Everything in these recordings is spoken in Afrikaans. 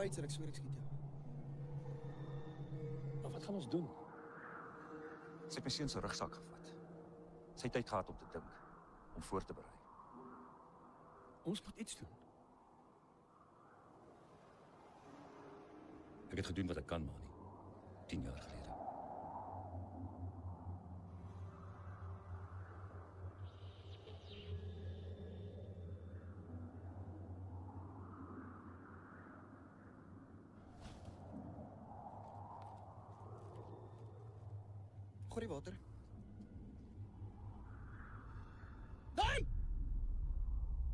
right, sir, ek sweer ek skiet jou. Maar wat gaan ons doen? Sy het my seun se rugsak gevat. Sy het tyd gehad om te dink, om voor te berei. Ons moet iets doen. Ek het gedoen wat ek kan, Mani. 10 jaar gelede. Gooi die water. Nee!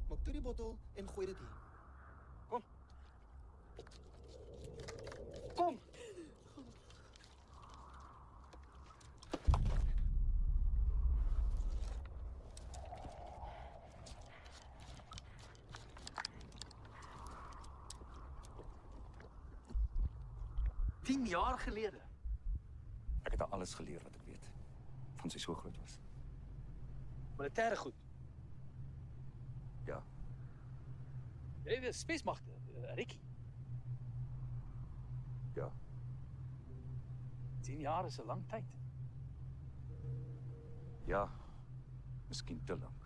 Maak toe die bottel en gooi dit hier. Kom. Kom! Tien jaar gelede. Ek het haar alles geleer wat ek weet, van sy so groot was. Militaire goed. Ja, Jy weet, spesmagte, Rikkie. ja. 10 jaar is 'n lang tyd. Ja, miskien te lank.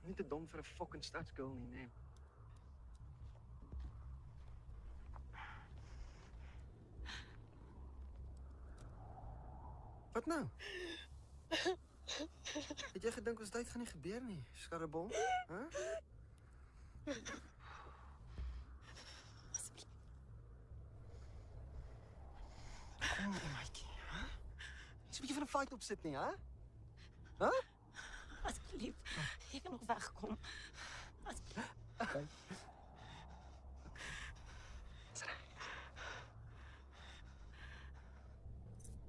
Nie te dom vir 'n fucking stadsgirl nie, nee. Wat nou? Het jy gedink ons tyd gaan nie gebeur nie, skarrebol? Hæ? Kom, maatjie, hè? Jy's 'n bietjie van 'n fight opsit nie, hè? Hæ? Asseblief, jy kan nog wegkom.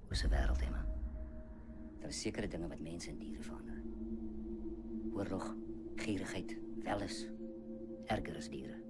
Dis 'n wêreld, Emma. Daar is sekere dinge wat mense en diere verander. Oorlog, gierigheid, welis, erger as diere.